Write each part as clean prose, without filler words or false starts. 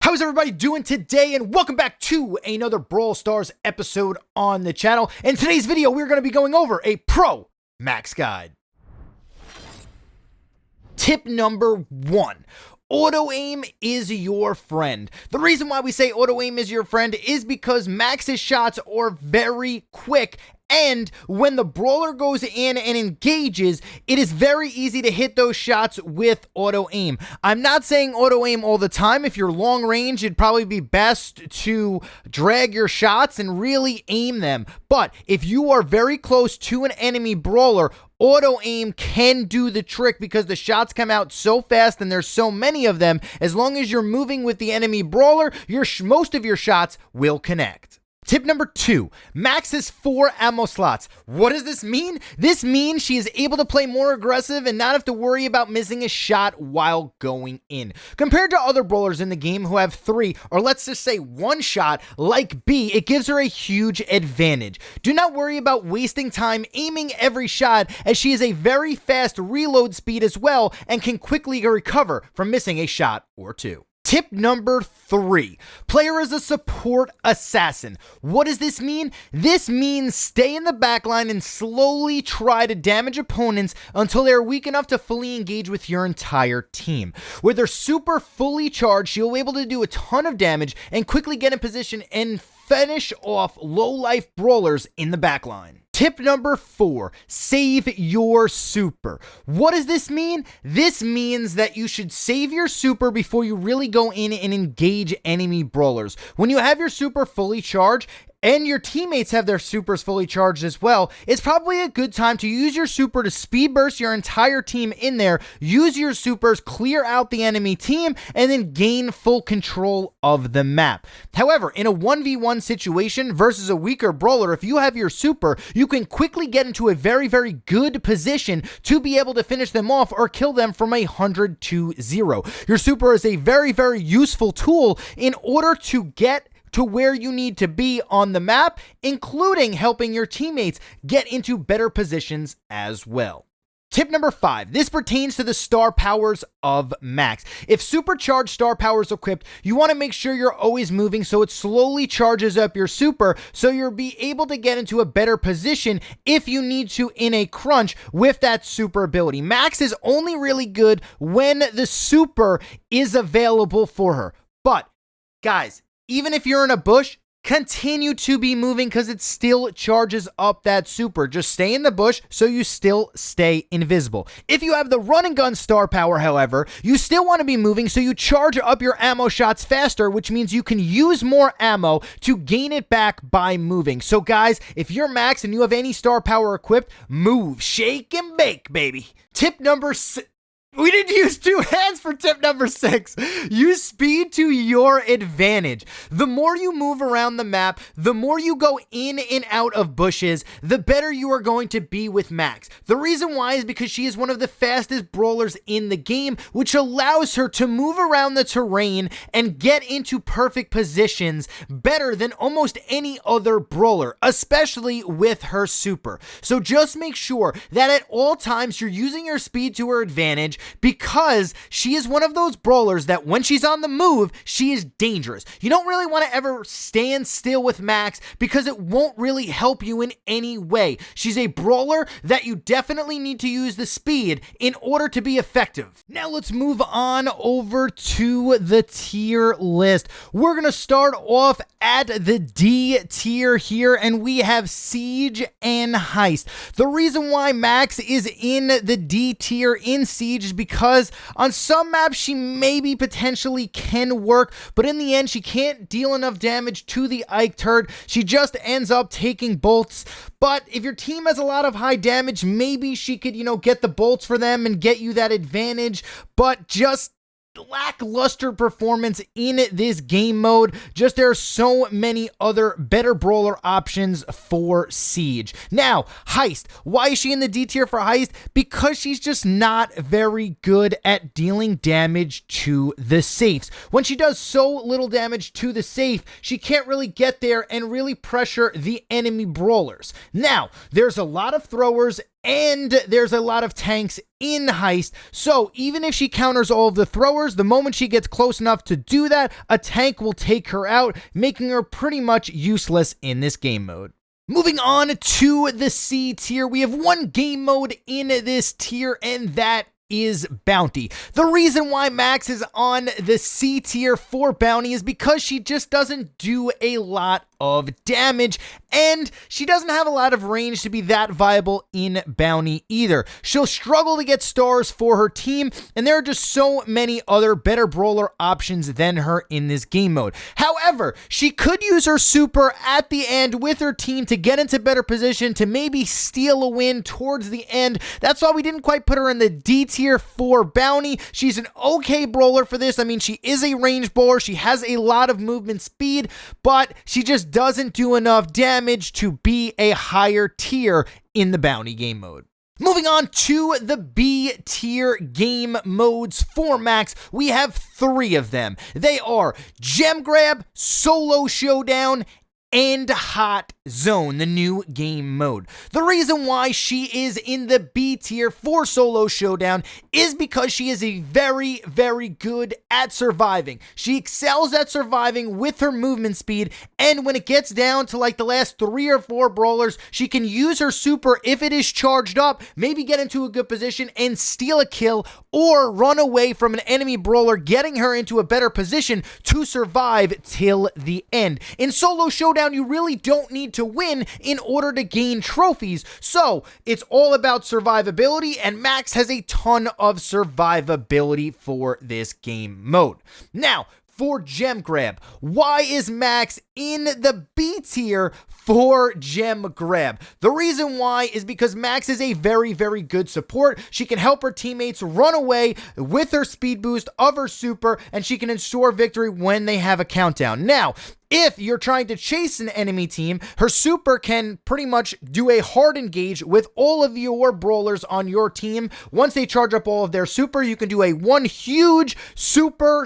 How's everybody doing today? And welcome back to another Brawl Stars episode on the channel. In today's video, we're going to be going over a pro max guide. Tip number 1. Auto aim is your friend. The reason why we say auto aim is your friend is because Max's shots are very quick, and when the brawler goes in and engages, it is very easy to hit those shots with auto aim. I'm not saying auto aim all the time. If you're long range, it'd probably be best to drag your shots and really aim them. But if you are very close to an enemy brawler, auto aim can do the trick because the shots come out so fast and there's so many of them. As long as you're moving with the enemy brawler, most of your shots will connect. Tip number 2, Max has 4 ammo slots. What does this mean? This means she is able to play more aggressive and not have to worry about missing a shot while going in. Compared to other brawlers in the game who have 3, or let's just say 1 shot, like B, it gives her a huge advantage. Do not worry about wasting time aiming every shot, as she has a very fast reload speed as well and can quickly recover from missing a shot or 2. Tip number 3, player as a support assassin. What does this mean? This means stay in the backline and slowly try to damage opponents until they're weak enough to fully engage with your entire team. With her super fully charged, she'll be able to do a ton of damage and quickly get in position and finish off low-life brawlers in the backline. Tip number 4, save your super. What does this mean? This means that you should save your super before you really go in and engage enemy brawlers. When you have your super fully charged, and your teammates have their supers fully charged as well, it's probably a good time to use your super to speed burst your entire team in there, use your supers, clear out the enemy team, and then gain full control of the map. However, in a 1v1 situation versus a weaker brawler, if you have your super, you can quickly get into a very, very good position to be able to finish them off or kill them from 100 to 0. Your super is a very, very useful tool in order to get to where you need to be on the map, including helping your teammates get into better positions as well. Tip number 5, this pertains to the star powers of Max. If supercharged star power is equipped, you want to make sure you're always moving so it slowly charges up your super so you'll be able to get into a better position if you need to in a crunch with that super ability. Max is only really good when the super is available for her. But, guys, even if you're in a bush, continue to be moving because it still charges up that super. Just stay in the bush so you still stay invisible. If you have the run and gun star power, however, you still want to be moving so you charge up your ammo shots faster, which means you can use more ammo to gain it back by moving. So guys, if you're Max and you have any star power equipped, move, shake and bake, baby. Tip number 6. We didn't use 2 hands for tip number 6. Use speed to your advantage. The more you move around the map, the more you go in and out of bushes, the better you are going to be with Max. The reason why is because she is one of the fastest brawlers in the game, which allows her to move around the terrain and get into perfect positions better than almost any other brawler, especially with her super. So just make sure that at all times you're using your speed to her advantage, because she is one of those brawlers that when she's on the move, she is dangerous. You don't really want to ever stand still with Max because it won't really help you in any way. She's a brawler that you definitely need to use the speed in order to be effective. Now let's move on over to the tier list. We're going to start off at the D tier here, and we have Siege and Heist. The reason why Max is in the D tier in Siege is because on some maps she maybe potentially can work, but in the end she can't deal enough damage to the Ike turret. She just ends up taking bolts. But if your team has a lot of high damage, maybe she could, get the bolts for them and get you that advantage. But just lackluster performance in this game mode. Just there are so many other better brawler options for Siege. Now, Heist. Why is she in the D tier for Heist? Because she's just not very good at dealing damage to the safes. When she does so little damage to the safe, she can't really get there and really pressure the enemy brawlers. Now, there's a lot of throwers and there's a lot of tanks in Heist, so even if she counters all of the throwers, the moment she gets close enough to do that, a tank will take her out, making her pretty much useless in this game mode. Moving on to the C tier, we have one game mode in this tier, and that is Bounty. The reason why Max is on the C tier for Bounty is because she just doesn't do a lot of damage, and she doesn't have a lot of range to be that viable in Bounty either. She'll struggle to get stars for her team, and there are just so many other better brawler options than her in this game mode. However, she could use her super at the end with her team to get into better position to maybe steal a win towards the end. That's why we didn't quite put her in the D tier for Bounty. She's an okay brawler for this. I mean, she is a range brawler. She has a lot of movement speed, but she just doesn't do enough damage to be a higher tier in the Bounty game mode. Moving on to the B tier game modes for Max, we have 3 of them. They are Gem Grab, Solo Showdown, and Hot Zone, the new game mode. The reason why she is in the B tier for Solo Showdown is because she is a very, very good at surviving. She excels at surviving with her movement speed, and when it gets down to like the last 3 or 4 brawlers, she can use her super if it is charged up, maybe get into a good position and steal a kill, or run away from an enemy brawler, getting her into a better position to survive till the end. In Solo Showdown, you really don't need to win in order to gain trophies, so it's all about survivability, and Max has a ton of survivability for this game mode. Now, for Gem Grab, why is Max in the B tier for Gem Grab? The reason why is because Max is a very, very good support. She can help her teammates run away with her speed boost of her super, and she can ensure victory when they have a countdown. Now, if you're trying to chase an enemy team, her super can pretty much do a hard engage with all of your brawlers on your team. Once they charge up all of their super, you can do a one huge super,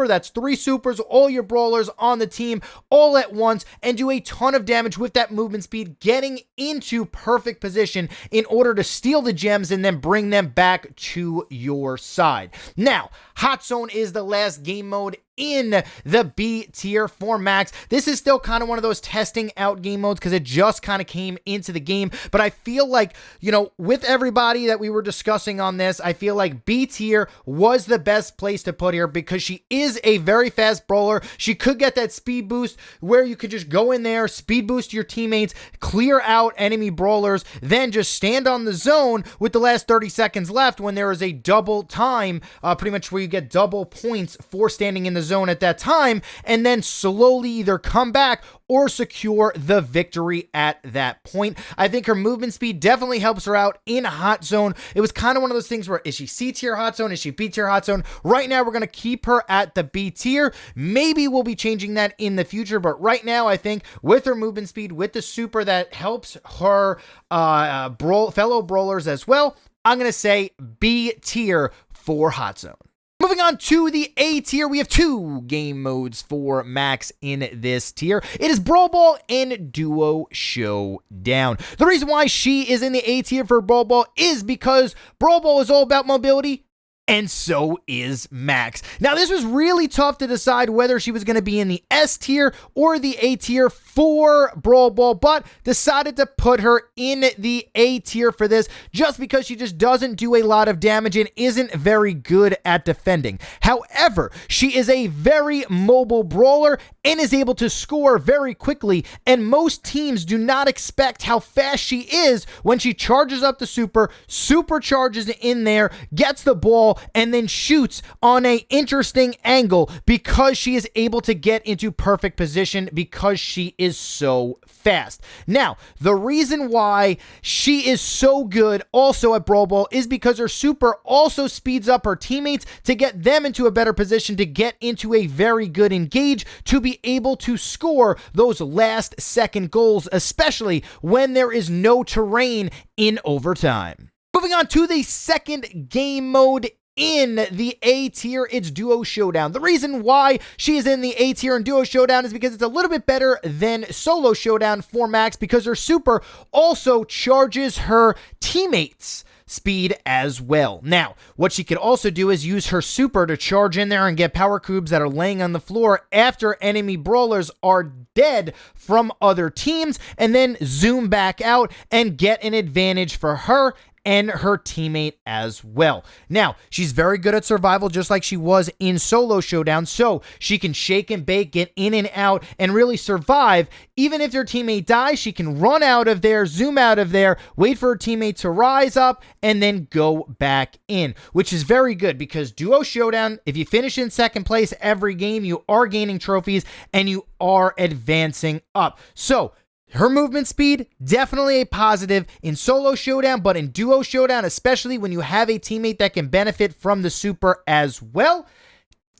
that's 3 supers, all your brawlers on the team, all at once, and do a ton of damage with that movement speed, getting into perfect position in order to steal the gems and then bring them back to your side. Now, Hot Zone is the last game mode in the B tier for Max. This is still kind of one of those testing out game modes because it just kind of came into the game, but I feel like, you know, with everybody that we were discussing on this, I feel like B tier was the best place to put her because she is a very fast brawler. She could get that speed boost where you could just go in there, speed boost your teammates, clear out enemy brawlers, then just stand on the zone with the last 30 seconds left when there is a double time, pretty much where you get double points for standing in the zone at that time, and then slowly either come back or secure the victory at that point. I think her movement speed definitely helps her out in Hot Zone. It was kind of one of those things where, is she C tier Hot Zone? Is she B tier Hot Zone? Right now, we're going to keep her at the B tier. Maybe we'll be changing that in the future, but right now, I think with her movement speed, with the super that helps her fellow brawlers as well, I'm going to say B tier for Hot Zone. Moving on to the A tier, we have 2 game modes for Max in this tier. It is Brawl Ball and Duo Showdown. The reason why she is in the A tier for Brawl Ball is because Brawl Ball is all about mobility, and so is Max. Now, this was really tough to decide whether she was going to be in the S tier or the A tier for Brawl Ball, but decided to put her in the A tier for this just because she just doesn't do a lot of damage and isn't very good at defending. However, she is a very mobile brawler and is able to score very quickly, and most teams do not expect how fast she is when she charges up the supercharges in there, gets the ball, and then shoots on an interesting angle because she is able to get into perfect position because she is so fast. Now, the reason why she is so good also at Brawl Ball is because her super also speeds up her teammates to get them into a better position to get into a very good engage to be able to score those last second goals, especially when there is no terrain in overtime. Moving on to the second game mode in the A tier, it's Duo Showdown. The reason why she is in the A tier in Duo Showdown is because it's a little bit better than Solo Showdown for Max, because her super also charges her teammates speed as well. Now, what she could also do is use her super to charge in there and get power cubes that are laying on the floor after enemy brawlers are dead from other teams, and then zoom back out and get an advantage for her and her teammate as well. Now, she's very good at survival, just like she was in Solo Showdown, so she can shake and bake, get in and out, and really survive. Even if their teammate dies, she can run out of there, zoom out of there, wait for her teammate to rise up, and then go back in, which is very good because Duo Showdown, if you finish in second place every game, you are gaining trophies and you are advancing up. So, her movement speed, definitely a positive in Solo Showdown, but in Duo Showdown, especially when you have a teammate that can benefit from the super as well,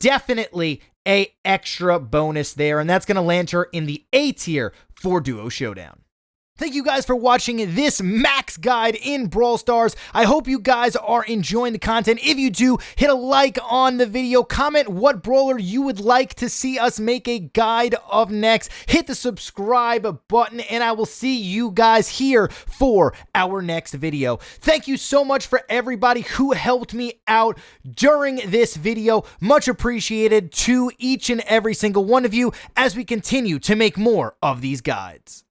definitely a extra bonus there, and that's going to land her in the A tier for Duo Showdown. Thank you guys for watching this Max guide in Brawl Stars. I hope you guys are enjoying the content. If you do, hit a like on the video. Comment what brawler you would like to see us make a guide of next. Hit the subscribe button, and I will see you guys here for our next video. Thank you so much for everybody who helped me out during this video. Much appreciated to each and every single one of you as we continue to make more of these guides.